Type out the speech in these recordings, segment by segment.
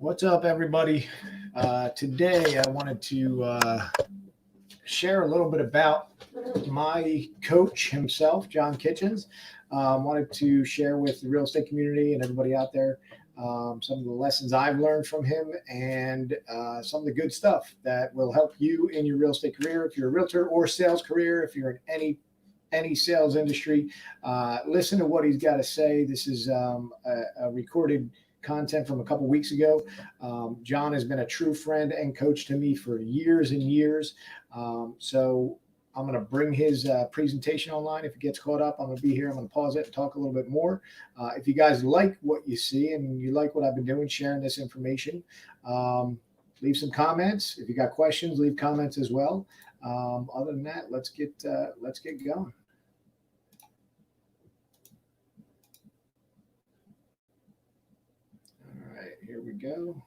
What's up, everybody? Today, I wanted to share a little bit about my coach himself, John Kitchens. Wanted to share with the real estate community and everybody out there some of the lessons I've learned from him and some of the good stuff that will help you in your real estate career. If you're a realtor or sales career, if you're in any sales industry, listen to what he's got to say. This is a recorded content from a couple weeks ago. John has been a true friend and coach to me for years and years. So I'm going to bring his presentation online. If it gets caught up, I'm going to be here. I'm going to pause it and talk a little bit more. If you guys like what you see and you like what I've been doing, sharing this information, leave some comments. If you got questions, leave comments as well. Other than that, let's get going. Here we go.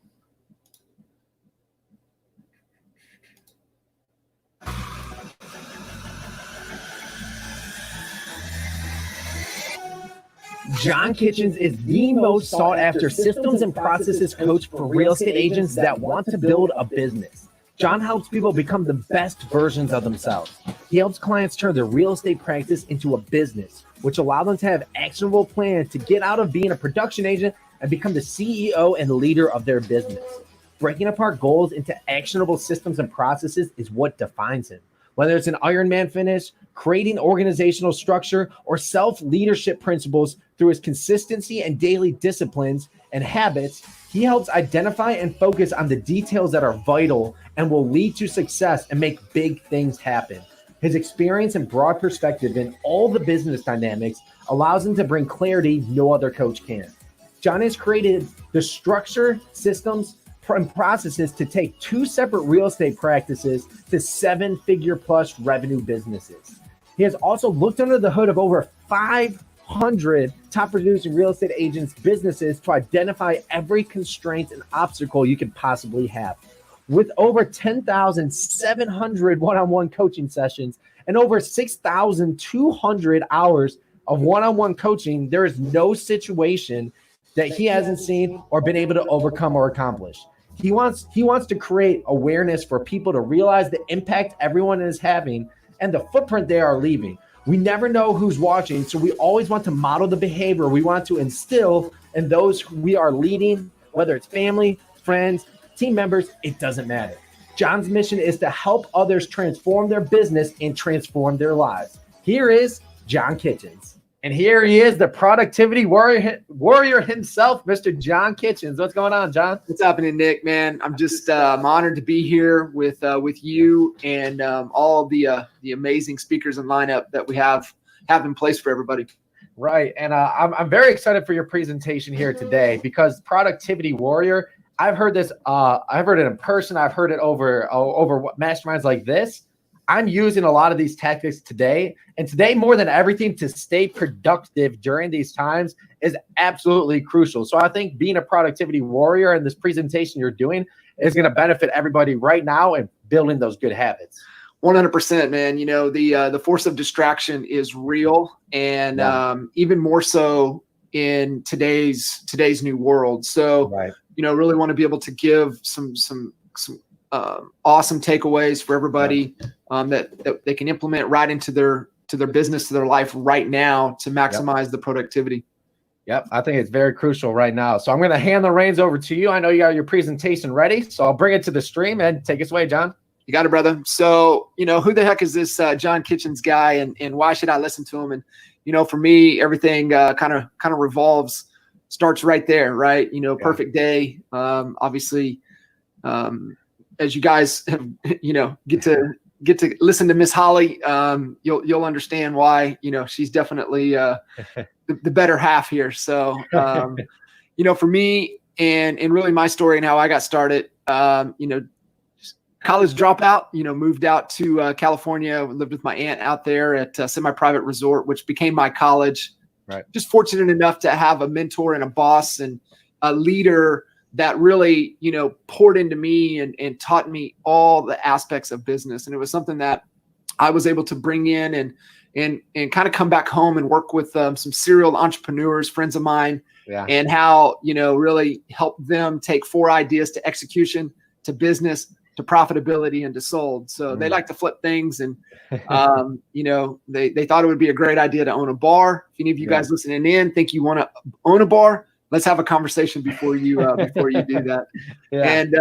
John Kitchens is the most sought after systems and processes coach for real estate agents that want to build a business. John helps people become the best versions of themselves. He helps clients turn their real estate practice into a business, which allows them to have actionable plans to get out of being a production agent and become the CEO and leader of their business. Breaking apart goals into actionable systems and processes is what defines him. Whether it's an Ironman finish, creating organizational structure, or self-leadership principles through his consistency and daily disciplines and habits, he helps identify and focus on the details that are vital and will lead to success and make big things happen. His experience and broad perspective in all the business dynamics allows him to bring clarity no other coach can. John has created the structure, systems, and processes to take two separate real estate practices to 7-figure plus revenue businesses. He has also looked under the hood of over 500 top producing real estate agents' businesses to identify every constraint and obstacle you could possibly have. With over 10,700 one-on-one coaching sessions and over 6,200 hours of one-on-one coaching, there is no situation that he hasn't seen or been able to overcome or accomplish. He wants to create awareness for people to realize the impact everyone is having and the footprint they are leaving. We never know who's watching, so we always want to model the behavior we want to instill in those we are leading, whether it's family, friends, team members, it doesn't matter. John's mission is to help others transform their business and transform their lives. Here is John Kitchens. And here he is, the productivity warrior himself, Mr. John Kitchens. What's going on, John? What's happening, Nick, man? I'm just I'm honored to be here with you and all the amazing speakers and lineup that we have in place for everybody. Right. And I'm very excited for your presentation here today because productivity warrior, I've heard this. I've heard it in person. I've heard it over masterminds like this. I'm using a lot of these tactics today, and today more than everything to stay productive during these times is absolutely crucial. So I think being a productivity warrior in this presentation you're doing is going to benefit everybody right now and building those good habits. 100%, man. You know, the force of distraction is real, and even more so in today's new world. So, you know, really want to be able to give some awesome takeaways for everybody that they can implement right into their business, to their life right now to maximize the productivity. Yep, I think it's very crucial right now. So I'm going to hand the reins over to you. I know you got your presentation ready, so I'll bring it to the stream and take us away, John. You got it, brother. So, you know, who the heck is this John Kitchens guy, and why should I listen to him? And, you know, for me, everything kind of starts right there, right? You know, perfect day. Obviously, as you guys have, you know, get to listen to Miss Holly, you'll understand why, you know, she's definitely the better half here. So, you know, for me and really my story and how I got started, you know, college dropout, you know, moved out to California, lived with my aunt out there at a semi-private resort, which became my college. Right. Just fortunate enough to have a mentor and a boss and a leader that really, you know, poured into me and taught me all the aspects of business. And it was something that I was able to bring in and kind of come back home and work with some serial entrepreneurs, friends of mine, Yeah. and how, really help them take 4 ideas to execution, to business, to profitability, and to sold. So they like to flip things. And, they thought it would be a great idea to own a bar. If any of you guys listening in think you want to own a bar, let's have a conversation before you do that. Yeah. And,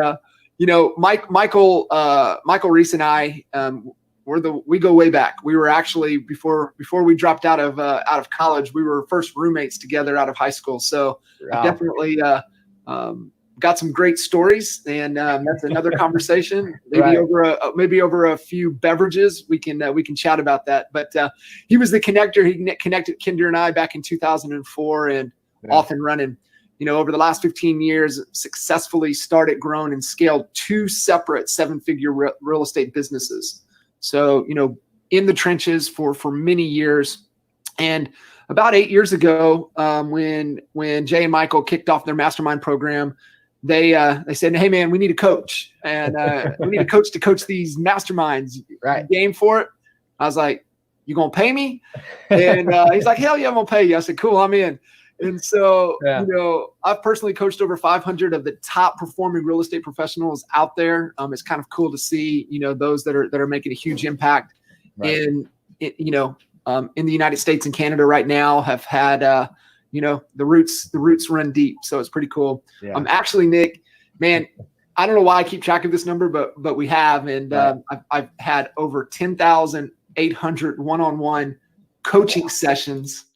Michael Reese and I, we go way back. We were actually before we dropped out of college, we were first roommates together out of high school. So I definitely got some great stories, and that's another conversation. Maybe over a few beverages, we can chat about that. But he was the connector. He connected Kinder and I back in 2004, and off and running. Over the last 15 years, successfully started, grown, and scaled 2 separate 7-figure real estate businesses. So, in the trenches for many years. And about 8 years ago, when Jay and Michael kicked off their mastermind program, they said, "Hey man, we need a coach, and we need a coach to coach these masterminds. Right. Game for it?" I was like, "You gonna pay me?" And he's like, "Hell yeah, I'm gonna pay you." I said, "Cool, I'm in." And so, I've personally coached over 500 of the top performing real estate professionals out there. It's kind of cool to see, those that are making a huge impact in the United States and Canada right now have had, the roots run deep. So it's pretty cool. Yeah. Actually, Nick, man, I don't know why I keep track of this number, but we have, and I've had over 10,800 one-on-one coaching sessions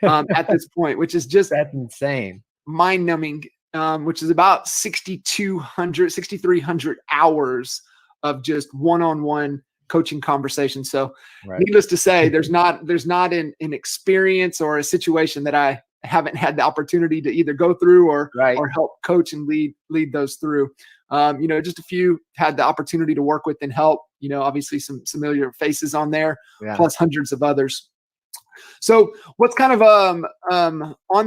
at this point, which is just that's insane, mind-numbing, which is about 6,300 hours of just one-on-one coaching conversation. So needless to say, there's not an experience or a situation that I haven't had the opportunity to either go through or help coach and lead those through. Just a few had the opportunity to work with and help, obviously some familiar faces on there, plus hundreds of others. So what's kind of on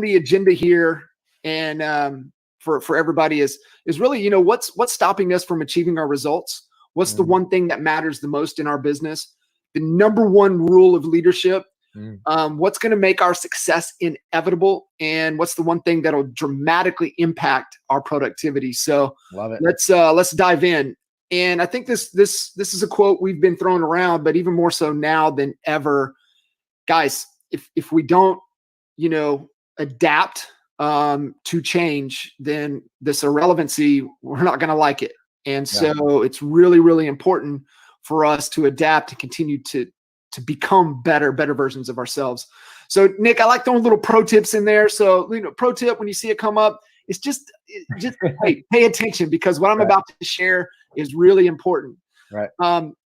the agenda here, and for everybody is really, what's stopping us from achieving our results? What's the one thing that matters the most in our business? The number one rule of leadership. What's going to make our success inevitable? And what's the one thing that'll dramatically impact our productivity? So love it. Let's dive in. And I think this is a quote we've been throwing around, but even more so now than ever. Guys, if we don't, adapt to change, then this irrelevancy, we're not going to like it. And so it's really, really important for us to adapt and continue to become better versions of ourselves. So Nick, I like throwing little pro tips in there. So, pro tip, when you see it come up, it's just hey, pay attention, because what I'm about to share is really important. Right.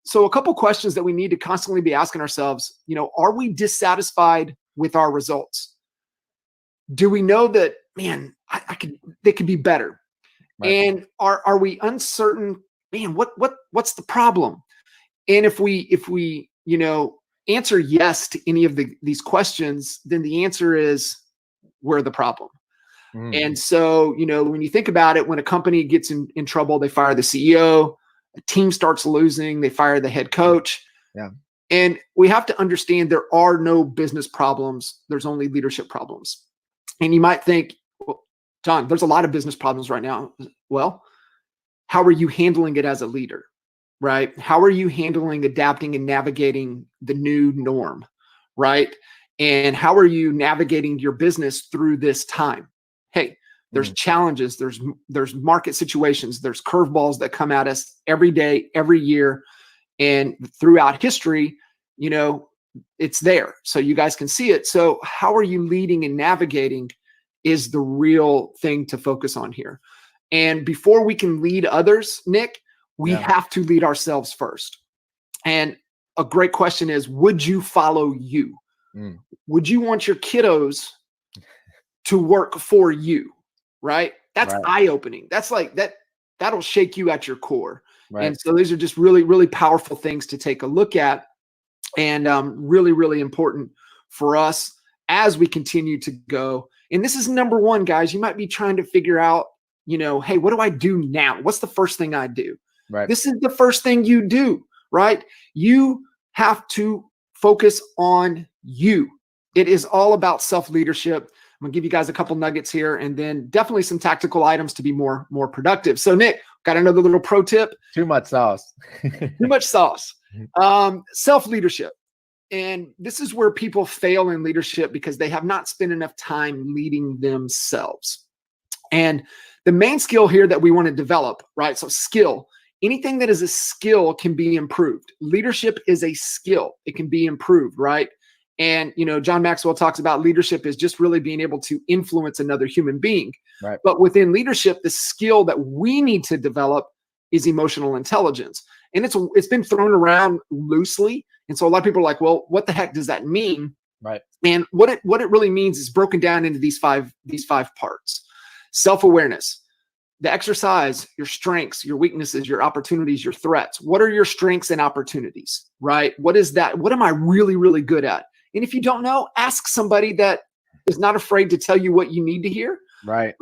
So a couple questions that we need to constantly be asking ourselves, are we dissatisfied with our results? Do we know that, man, they could be better? Right. And are we uncertain, man, what's the problem? And if we answer yes to any of these questions, then the answer is we're the problem. And so, when you think about it, when a company gets in trouble, they fire the CEO. A team starts losing, they fire the head coach. Yeah. And we have to understand there are no business problems. There's only leadership problems. And you might think, well, John, there's a lot of business problems right now. Well, how are you handling it as a leader, right? How are you handling, adapting, and navigating the new norm, right? And how are you navigating your business through this time? Hey, there's challenges, there's market situations, there's curveballs that come at us every day, every year, and throughout history, it's there. So you guys can see it. So how are you leading and navigating is the real thing to focus on here. And before we can lead others, Nick, we have to lead ourselves first. And a great question is, would you follow you? Would you want your kiddos to work for you? Right? That's eye-opening. That's like that'll shake you at your core. Right. And so these are just really, really powerful things to take a look at, and really, really important for us as we continue to go. And this is number one, guys. You might be trying to figure out, hey, what do I do now? What's the first thing I do? Right. This is the first thing you do, right? You have to focus on you. It is all about self-leadership. I'm gonna give you guys a couple nuggets here, and then definitely some tactical items to be more productive. So Nick, got another little pro tip. Too much sauce. Too much sauce. Self-leadership. And this is where people fail in leadership because they have not spent enough time leading themselves. And the main skill here that we want to develop, right? So skill, anything that is a skill can be improved. Leadership is a skill. It can be improved, right? And, John Maxwell talks about leadership is just really being able to influence another human being. Right. But within leadership, the skill that we need to develop is emotional intelligence. And it's been thrown around loosely. And so a lot of people are like, well, what the heck does that mean? Right. And what it really means is broken down into these five parts. Self-awareness, the exercise, your strengths, your weaknesses, your opportunities, your threats. What are your strengths and opportunities, right? What is that? What am I really, really good at? And if you don't know, ask somebody that is not afraid to tell you what you need to hear. Right.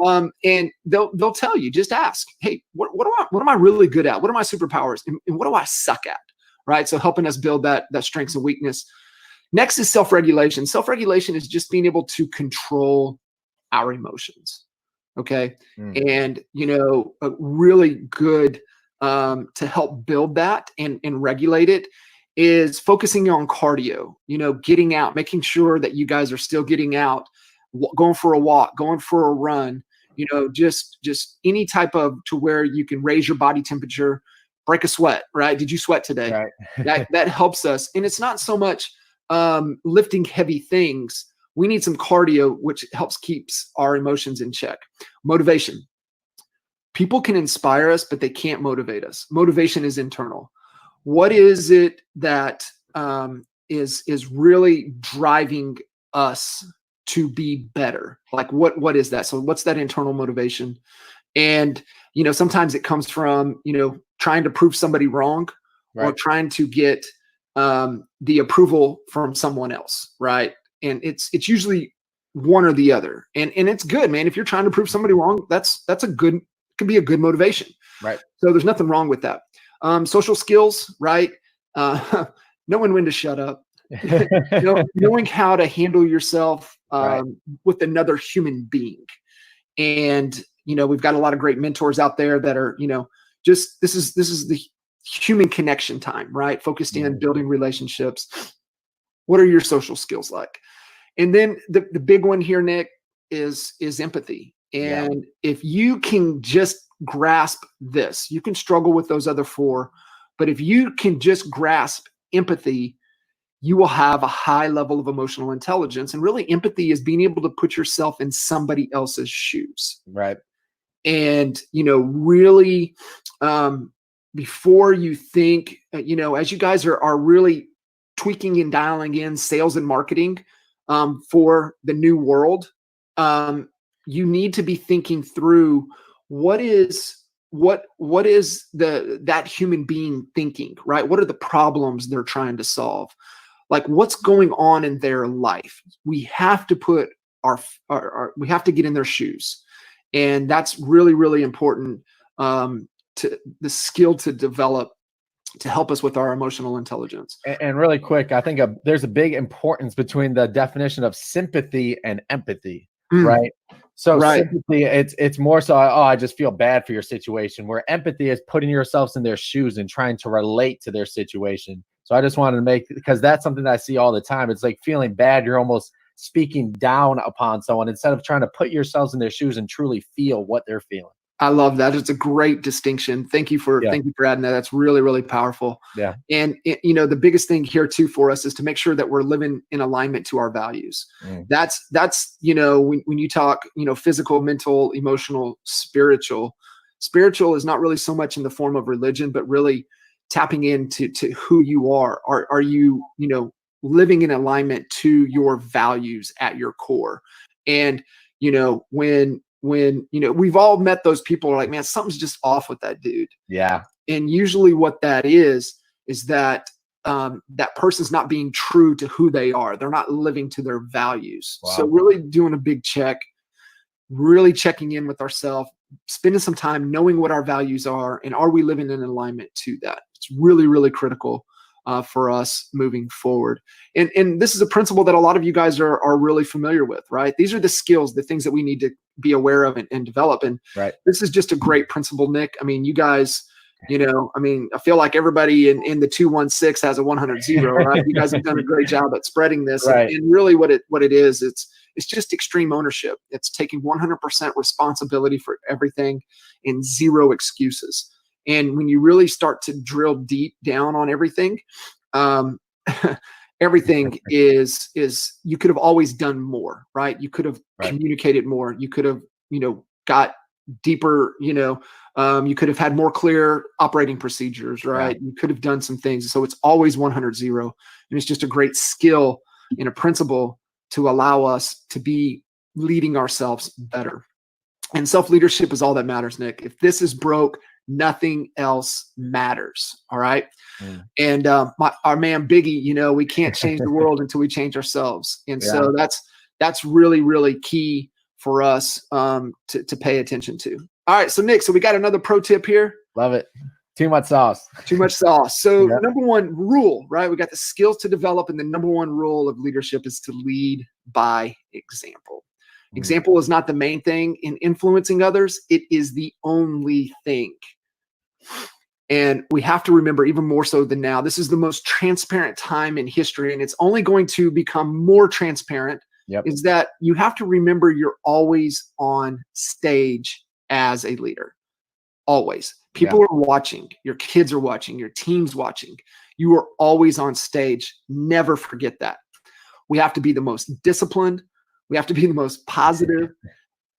And they'll tell you, just ask, hey, what am I really good at? What are my superpowers? And what do I suck at? Right. So helping us build that strengths and weakness. Next is self-regulation. Self-regulation is just being able to control our emotions. Okay. And, really good to help build that and regulate it is focusing on cardio, getting out, making sure that you guys are still getting out, going for a walk, going for a run, just any type of to where you can raise your body temperature, break a sweat, right? Did you sweat today? Right. that helps us. And it's not so much lifting heavy things. We need some cardio, which helps keeps our emotions in check. Motivation. People can inspire us, but they can't motivate us. Motivation is internal. What is it that is really driving us to be better? Like what is that? So what's that internal motivation? And, sometimes it comes from, trying to prove somebody wrong, right, or trying to get the approval from someone else. Right. And it's usually one or the other. And it's good, man. If you're trying to prove somebody wrong, could be a good motivation. Right. So there's nothing wrong with that. Social skills, right? Knowing when to shut up, knowing how to handle yourself with another human being. And, we've got a lot of great mentors out there that are, this is the human connection time, right? Focused in building relationships. What are your social skills like? And then the big one here, Nick, is empathy. And if you can just grasp this, you can struggle with those other four, but if you can just grasp empathy, you will have a high level of emotional intelligence. And really empathy is being able to put yourself in somebody else's shoes. Right. And, really, before you think, as you guys are really tweaking and dialing in sales and marketing for the new world, you need to be thinking through what is that human being thinking, right? What are the problems they're trying to solve? Like what's going on in their life? We have to put we have to get in their shoes. And that's really, really important to the skill to develop to help us with our emotional intelligence. And really quick, I think there's a big importance between the definition of sympathy and empathy, right? So sympathy, it's more so, I just feel bad for your situation, where empathy is putting yourselves in their shoes and trying to relate to their situation. So I just wanted to because that's something that I see all the time. It's like feeling bad. You're almost speaking down upon someone instead of trying to put yourselves in their shoes and truly feel what they're feeling. I love that. It's a great distinction. Thank you for adding that. That's really, really powerful. Yeah. And the biggest thing here too for us is to make sure that we're living in alignment to our values. That's when you talk, physical, mental, emotional, spiritual is not really so much in the form of religion, but really tapping into who you are. Are you, living in alignment to your values at your core? And, when we've all met those people who are like, man, something's just off with that dude. Yeah. And usually what that is that that person's not being true to who they are. They're not living to their values. Wow. So really doing a big check, really checking in with ourselves, spending some time knowing what our values are, and are we living in alignment to that? It's really, really critical for us moving forward. And this is a principle that a lot of you guys are really familiar with, right? These are the skills, the things that we need to be aware of and develop. And this is just a great principle, Nick. I mean, you guys, I feel like everybody in the 216 has a 100-0, right? You guys have done a great job at spreading this. And really what it is, it's just extreme ownership. It's taking 100% responsibility for everything and zero excuses. And when you really start to drill deep down on everything, everything is you could have always done more, right? You could have communicated more. You could have, got deeper, you could have had more clear operating procedures, right? You could have done some things. So it's always 100-0. And it's just a great skill and a principle to allow us to be leading ourselves better. And self-leadership is all that matters, Nick. If this is broke, nothing else matters. All right. And our man Biggie, we can't change the world until we change ourselves. And so that's really, really key for us to pay attention to. All right. So Nick, we got another pro tip here. Love it. Too much sauce. Too much sauce. So number one rule, right? We got the skills to develop, and the number one rule of leadership is to lead by example. Example is not the main thing in influencing others. It is the only thing. And we have to remember, even more so than now, this is the most transparent time in history, and it's only going to become more transparent, is that you have to remember you're always on stage as a leader. Always. People are watching. Your kids are watching. Your team's watching. You are always on stage. Never forget that. We have to be the most disciplined. We have to be the most positive,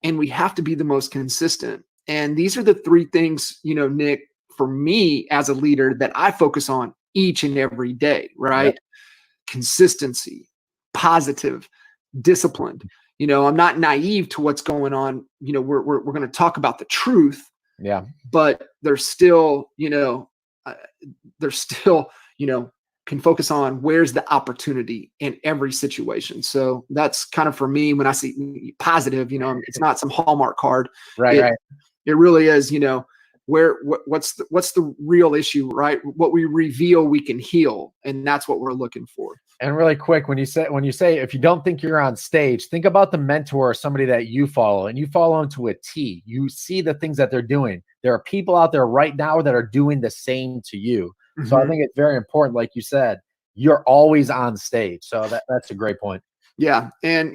and we have to be the most consistent. And these are the three things, Nick, for me as a leader that I focus on each and every day, right? Consistency, positive, disciplined. I'm not naive to what's going on. We're going to talk about the truth. But there's still, can focus on where's the opportunity in every situation. So that's kind of for me when I see positive, it's not some Hallmark card. It really is, what's the real issue, right? What we reveal, we can heal. And that's what we're looking for. And really quick, when you say, if you don't think you're on stage, think about the mentor or somebody that you follow, and you follow them to a T. You see the things that they're doing. There are people out there right now that are doing the same to you. So I think it's very important, like you said, you're always on stage. So that's a great point. Yeah. And,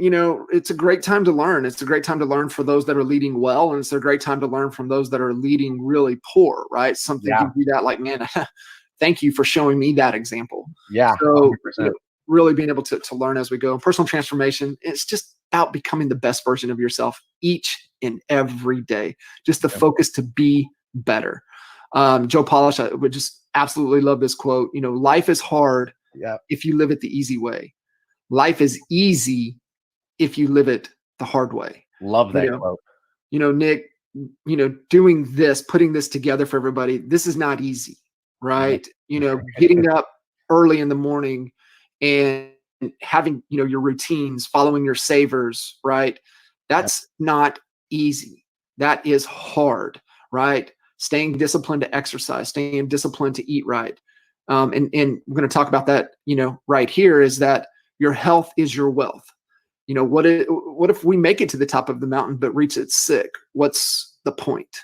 it's a great time to learn. It's a great time to learn for those that are leading well. And it's a great time to learn from those that are leading really poor, right? Something can be that like, man, thank you for showing me that example. So really being able to learn as we go. Personal transformation, it's just about becoming the best version of yourself each and every day. Just the focus to be better. Joe Polish, I would just absolutely love this quote. Life is hard if you live it the easy way. Life is easy if you live it the hard way. Love that quote. Nick, doing this, putting this together for everybody, this is not easy, right? Getting up early in the morning and having, your routines, following your savers, right? That's not easy. That is hard, right? Staying disciplined to exercise, staying disciplined to eat right. And we're going to talk about that, right here, is that your health is your wealth. What if we make it to the top of the mountain, but reach it sick? What's the point?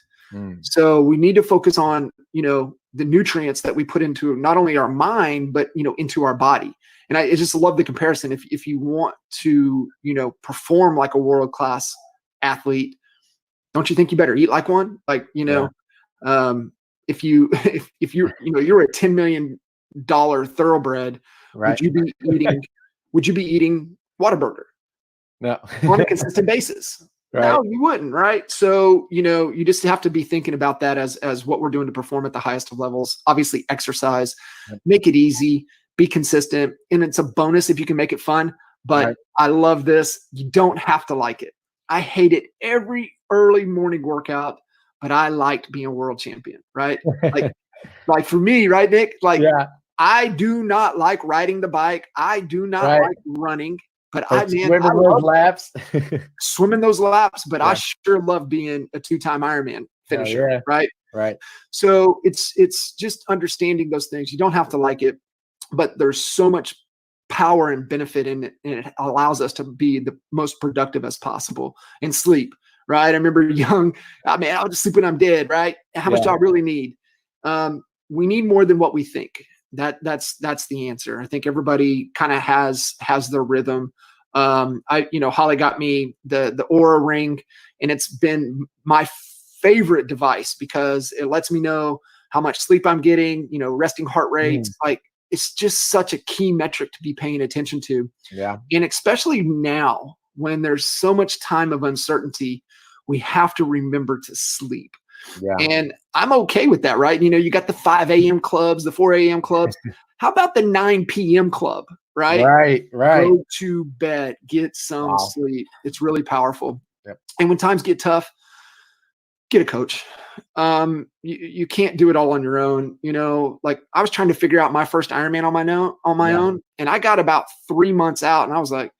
So we need to focus on, the nutrients that we put into not only our mind, but, into our body. And I just love the comparison. If you want to, perform like a world-class athlete, don't you think you better eat like one? Like, if you're a $10 million thoroughbred, right, would you be eating Whataburger? No. On a consistent basis? Right. No, you wouldn't, right? So, you just have to be thinking about that as what we're doing to perform at the highest of levels. Obviously, exercise, make it easy, be consistent. And it's a bonus if you can make it fun. But I love this. You don't have to like it. I hate it every early morning workout, but I liked being a world champion, right? Like for me, right, Nick? I do not like riding the bike. I do not like running. But swimming those laps. Swimming those laps, but I sure love being a 2-time Ironman finisher, right? Right. So it's just understanding those things. You don't have to like it. but there's so much power and benefit in it, and it allows us to be the most productive as possible. And sleep, right? I remember young, I'll just sleep when I'm dead, right? How much do I really need? We need more than what we think. That's the answer. I think everybody kind of has their rhythm. Holly got me the Aura ring, and it's been my favorite device because it lets me know how much sleep I'm getting, resting heart rates. Like, it's just such a key metric to be paying attention to. Yeah. And especially now when there's so much time of uncertainty, we have to remember to sleep. Yeah. And I'm okay with that, right? You got the 5 a.m. clubs, the 4 a.m. clubs. How about the 9 p.m. club, right? Right. Go to bed, get some sleep. It's really powerful. Yep. And when times get tough, get a coach. You can't do it all on your own. Like, I was trying to figure out my first Ironman on my own. And I got about 3 months out and I was like,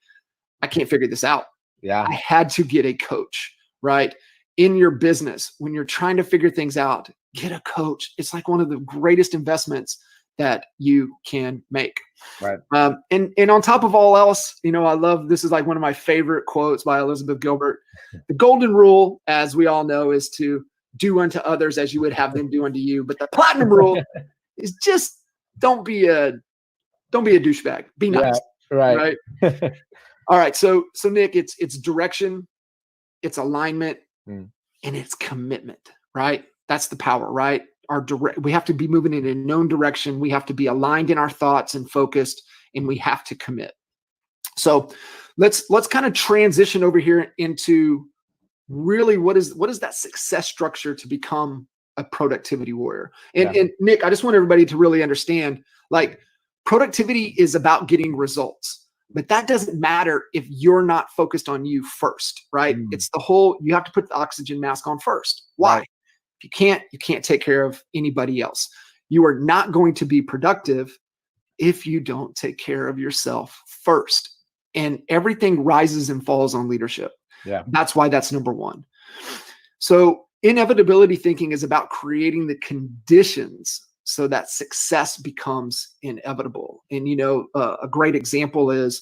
I can't figure this out. Yeah. I had to get a coach, right? In your business, when you're trying to figure things out, get a coach. It's like one of the greatest investments that you can make. Right. And on top of all else, I love, this is like one of my favorite quotes by Elizabeth Gilbert. The golden rule, as we all know, is to do unto others as you would have them do unto you. But the platinum rule is just don't be a douchebag. Be nice. Yeah, right. All right. So Nick, it's direction, it's alignment, and it's commitment, right? That's the power, right? We have to be moving in a known direction. We have to be aligned in our thoughts and focused, and we have to commit. So let's kind of transition over here into really what is that success structure to become a productivity warrior. And Nick, I just want everybody to really understand, like, productivity is about getting results, but that doesn't matter if you're not focused on you first, right? It's you have to put the oxygen mask on first. Why? Right. If you can't take care of anybody else. You are not going to be productive if you don't take care of yourself first. And everything rises and falls on leadership. Yeah. That's why that's number one. So inevitability thinking is about creating the conditions so that success becomes inevitable. And, a great example is,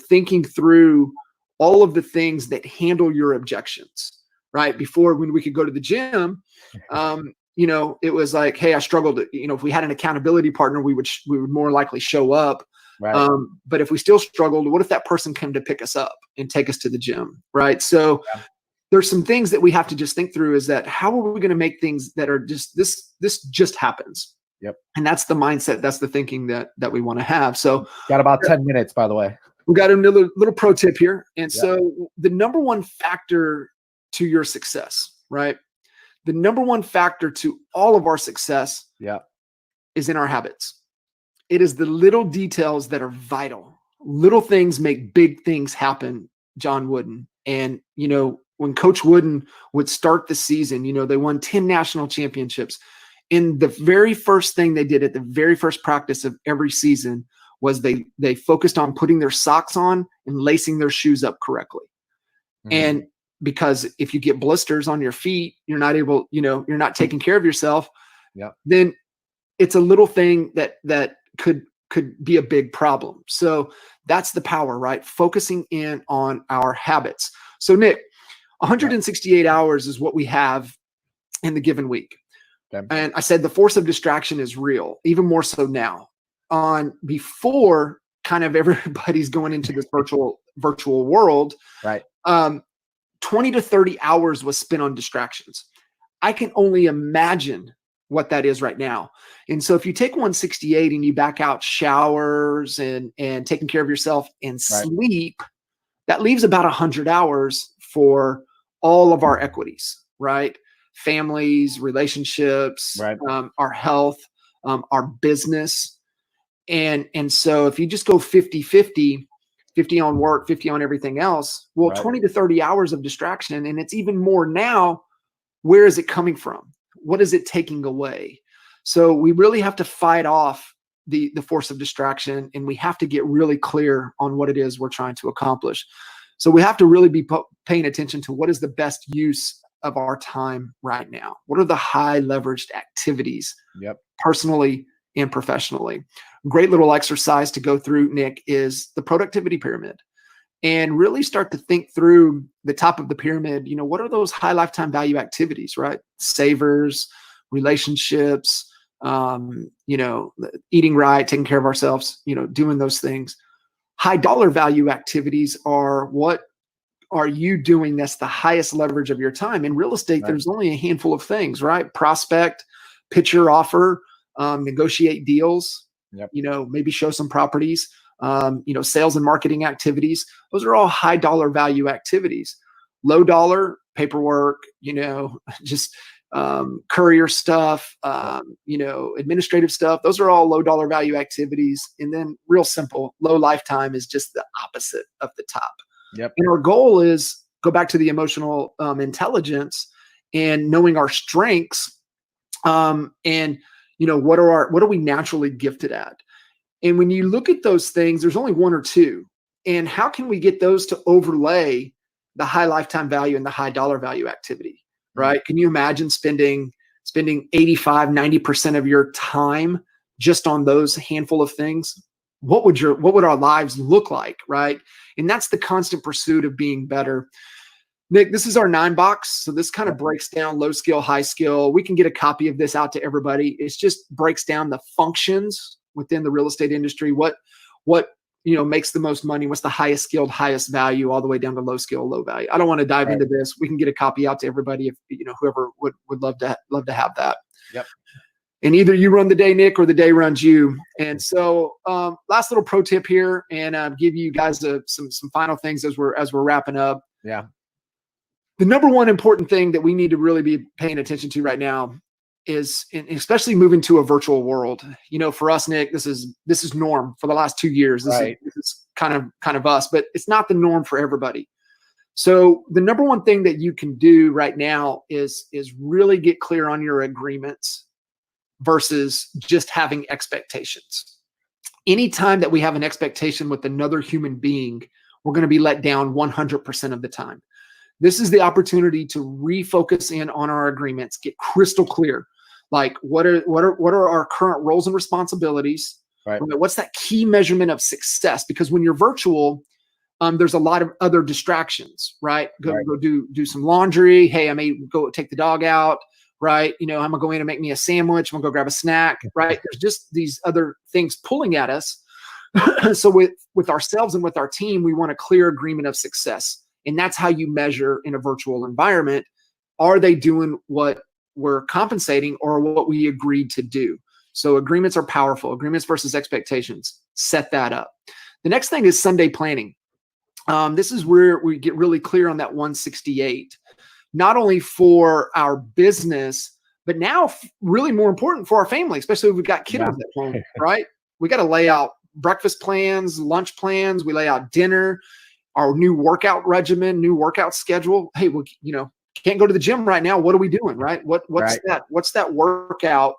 thinking through all of the things that handle your objections, right? Before, when we could go to the gym, it was like, hey, I struggled. If we had an accountability partner, we would more likely show up. Right. But if we still struggled, what if that person came to pick us up and take us to the gym, right? So there's some things that we have to just think through, is that how are we going to make things that are just this just happens. Yep. And that's the mindset, that's the thinking that we want to have. So got about 10 minutes, by the way. We got another little pro tip here. And so the number one factor to your success, right? The number one factor to all of our success is in our habits. It is the little details that are vital. Little things make big things happen, John Wooden. And, when Coach Wooden would start the season, they won 10 national championships. And the very first thing they did at the very first practice of every season was they focused on putting their socks on and lacing their shoes up correctly. And because if you get blisters on your feet, you're not able, you're not taking care of yourself. Then it's a little thing that could be a big problem. So that's the power, right? Focusing in on our habits. So Nick, 168 hours is what we have in the given week. And I said the force of distraction is real, even more so now. Before kind of everybody's going into this virtual world, right? 20 to 30 hours was spent on distractions. I can only imagine what that is right now. And so if you take 168 and you back out showers and taking care of yourself and sleep, that leaves about 100 hours for all of our equities, right? Families, relationships, our health, our business. And so if you just go 50-50, 50 on work, 50 on everything else, 20 to 30 hours of distraction. And it's even more now. Where is it coming from? What is it taking away? So we really have to fight off the force of distraction, and we have to get really clear on what it is we're trying to accomplish. So we have to really be paying attention to what is the best use of our time right now. What are the high leveraged activities, personally and professionally. Great little exercise to go through, Nick, is the productivity pyramid, and really start to think through the top of the pyramid. What are those high lifetime value activities, right? Savers, relationships, eating right, taking care of ourselves, doing those things. High dollar value activities are what are you doing that's the highest leverage of your time. In real estate, Right. there's only a handful of things, right? Prospect, pitch your offer, negotiate deals, Yep. maybe show some properties, sales and marketing activities. Those are all high dollar value activities. Low dollar, paperwork, just courier stuff, administrative stuff. Those are all low dollar value activities. And then real simple, low lifetime is just the opposite of the top. Yep. And our goal is go back to the emotional intelligence and knowing our strengths, and what are we naturally gifted at. And when you look at those things, there's only one or two. And how can we get those to overlay the high lifetime value and the high dollar value activity, right? Can you imagine spending 85, 90% of your time just on those handful of things? What would our lives look like, right? And that's the constant pursuit of being better. Nick, this is our 9-box. So this kind of breaks down low skill, high skill. We can get a copy of this out to everybody. It just breaks down the functions within the real estate industry. What makes the most money? What's the highest skilled, highest value, all the way down to low skill, low value. I don't want to dive into this. We can get a copy out to everybody if whoever would love to have that. Yep. And either you run the day, Nick, or the day runs you. And so, last little pro tip here, and give you guys some final things as we're wrapping up. Yeah. The number one important thing that we need to really be paying attention to right now is, especially moving to a virtual world. For us, Nick, this is norm for the last 2 years. This is kind of us, but it's not the norm for everybody. So the number one thing that you can do right now is really get clear on your agreements versus just having expectations. Anytime that we have an expectation with another human being, we're going to be let down 100% of the time. This is the opportunity to refocus in on our agreements, get crystal clear. Like what are our current roles and responsibilities? Right. What's that key measurement of success? Because when you're virtual, there's a lot of other distractions, right? Go do some laundry. Hey, I may go take the dog out, right? I'm gonna go in and make me a sandwich. I'm gonna go grab a snack, right? There's just these other things pulling at us. So with ourselves and with our team, we want a clear agreement of success. And that's how you measure in a virtual environment. Are they doing what we're compensating or what we agreed to do? So agreements are powerful. Agreements versus expectations. Set that up. The next thing is Sunday planning. This is where we get really clear on that 168, not only for our business, but now really more important for our family, especially if we've got kiddos at home, right? We got to lay out breakfast plans, lunch plans. We lay out dinner, our new workout regimen, new workout schedule. Hey, can't go to the gym right now. What are we doing, right? What's that workout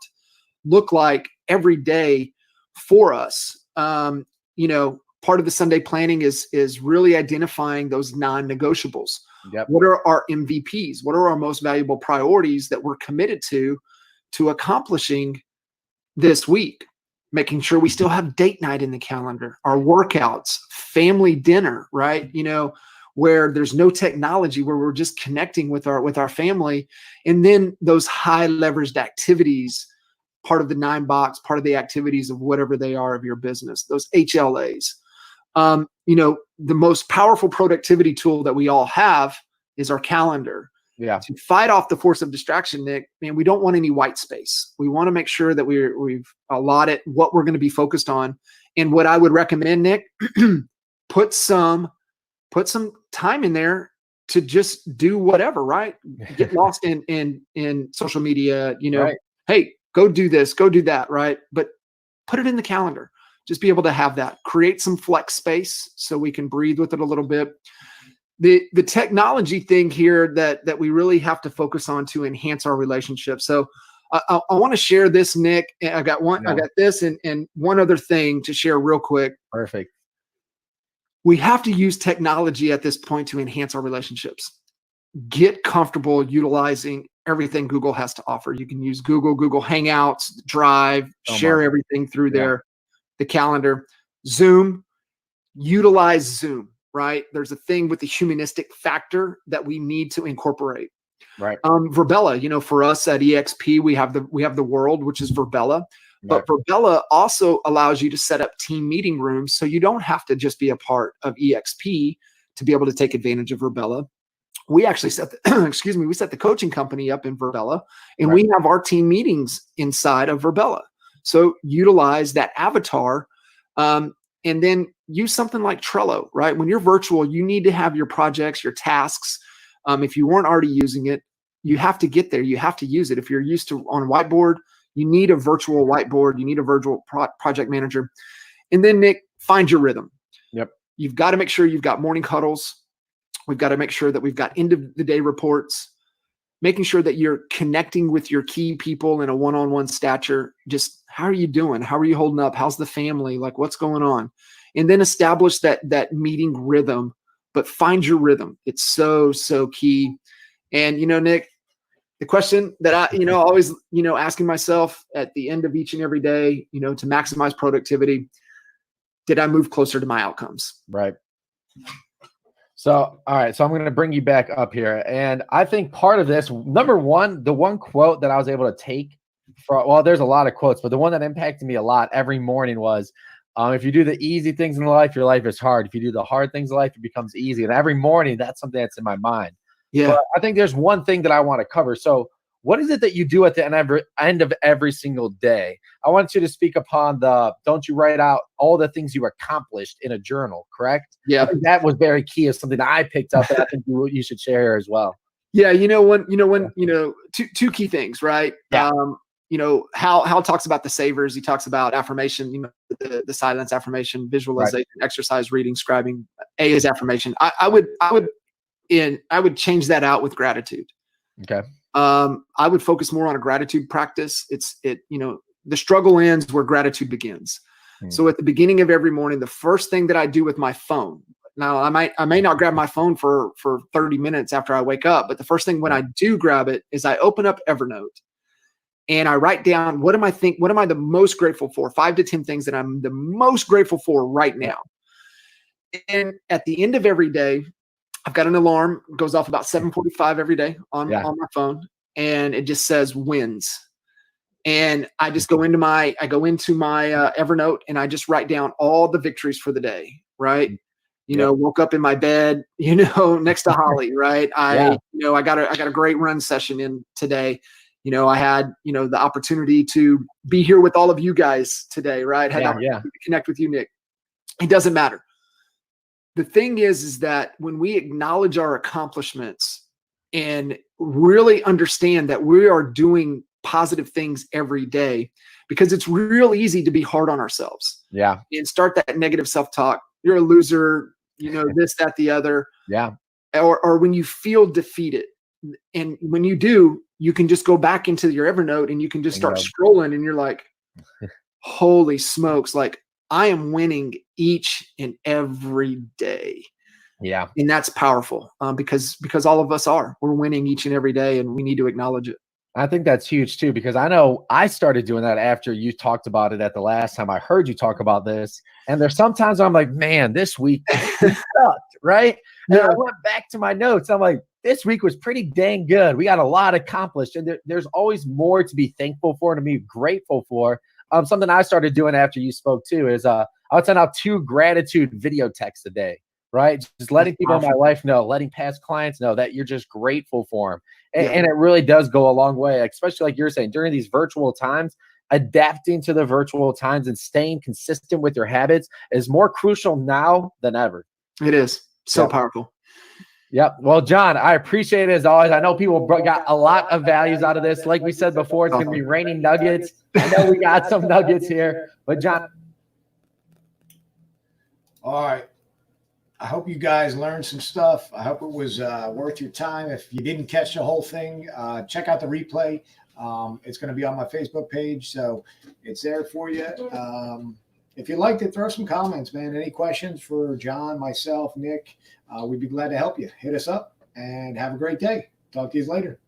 look like every day for us? Part of the Sunday planning is really identifying those non-negotiables. Yep. What are our MVPs? What are our most valuable priorities that we're committed to accomplishing this week? Making sure we still have date night in the calendar, our workouts, family dinner, right? Where there's no technology, where we're just connecting with our family. And then those high leveraged activities, part of the 9-box, part of the activities of whatever they are of your business, those HLAs. The most powerful productivity tool that we all have is our calendar. Yeah. To fight off the force of distraction, Nick, man, we don't want any white space. We want to make sure that we've allotted what we're going to be focused on. And what I would recommend, Nick, put some time in there to just do whatever, right? Get lost in social media, Right. Hey, go do this, go do that, right? But put it in the calendar. Just be able to have that. Create some flex space so we can breathe with it a little bit. The technology thing here that we really have to focus on to enhance our relationship. So I want to share this, Nick. I got this and one other thing to share real quick. Perfect. We have to use technology at this point to enhance our relationships. get comfortable utilizing everything Google has to offer. You can use Google Hangouts, Drive, share everything through there, the calendar, Zoom, utilize Zoom, right? There's a thing with the humanistic factor that we need to incorporate. Right. Verbella, for us at EXP, we have the World, which is Verbella. But Verbella also allows you to set up team meeting rooms, so you don't have to just be a part of EXP to be able to take advantage of Verbella. We actually set we set the coaching company up in Verbella, and we have our team meetings inside of Verbella. So utilize that avatar, and then use something like Trello, right? When you're virtual, you need to have your projects, your tasks. If you weren't already using it, you have to get there. You have to use it. If you're used to on a whiteboard, you need a virtual whiteboard. You need a virtual project manager. And then, Nick, find your rhythm. Yep. You've got to make sure you've got morning huddles. We've got to make sure that we've got end of the day reports, making sure that you're connecting with your key people in a one-on-one stature. Just how are you doing? How are you holding up? How's the family? Like, what's going on? And then establish that meeting rhythm, but find your rhythm. It's so, so key. And, Nick, the question that I, always, asking myself at the end of each and every day, to maximize productivity, did I move closer to my outcomes? Right. So, all right. So I'm going to bring you back up here. And I think part of this, number one, the one quote that I was able to take from, there's a lot of quotes, but the one that impacted me a lot every morning was, if you do the easy things in life, your life is hard. If you do the hard things in life, it becomes easy. And every morning, that's something that's in my mind. Yeah. But I think there's one thing that I want to cover. So what is it that you do at the end of every single day? I want you to speak upon don't you write out all the things you accomplished in a journal, correct? Yeah. I think that was very key, is something that I picked up that I think you should share here as well. Yeah. Two key things, right? Yeah. Hal talks about the savers. He talks about affirmation, the silence, affirmation, visualization, exercise, reading, scribing. A is affirmation. I would change that out with gratitude. Okay. I would focus more on a gratitude practice. The struggle ends where gratitude begins. So at the beginning of every morning, the first thing that I do with my phone, now I may not grab my phone for 30 minutes after I wake up, but the first thing when I do grab it is I open up Evernote and I write down, what am I the most grateful for? 5 to 10 things that I'm the most grateful for right now. And at the end of every day, I've got an alarm, goes off about 7:45 every day on my phone, and it just says wins. And I just go into my Evernote, and I just write down all the victories for the day, right? Woke up in my bed, next to Holly, right? I got a great run session in today. I had, the opportunity to be here with all of you guys today, right? Had to connect with you, Nick. It doesn't matter. The thing is that when we acknowledge our accomplishments and really understand that we are doing positive things every day, because it's real easy to be hard on ourselves. Yeah. And start that negative self-talk. You're a loser, this, that, the other. Yeah. Or when you feel defeated. And when you do, you can just go back into your Evernote and you can just start scrolling, and you're like, holy smokes, like, I am winning each and every day. Yeah. And that's powerful, because all of us we're winning each and every day, and we need to acknowledge it. I think that's huge too, because I know I started doing that after you talked about it at the last time I heard you talk about this. And there's sometimes I'm like, man, this week sucked, right? And I went back to my notes. I'm like, this week was pretty dang good. We got a lot accomplished, and there's always more to be thankful for and to be grateful for. Something I started doing after you spoke too is I would send out 2 gratitude video texts a day, right? Just letting people in my life know, letting past clients know that you're just grateful for them. And it really does go a long way, especially like you're saying, during these virtual times, adapting to the virtual times and staying consistent with your habits is more crucial now than ever. It is so powerful. Yep. Well, John, I appreciate it as always. I know people got a lot of values out of this. Like we said before, it's going to be raining nuggets. I know we got some nuggets here, but John. All right. I hope you guys learned some stuff. I hope it was worth your time. If you didn't catch the whole thing, check out the replay. It's going to be on my Facebook page, so it's there for you. If you'd like to throw some comments, man, any questions for John, myself, Nick, we'd be glad to help you. Hit us up. and have a great day. Talk to you later.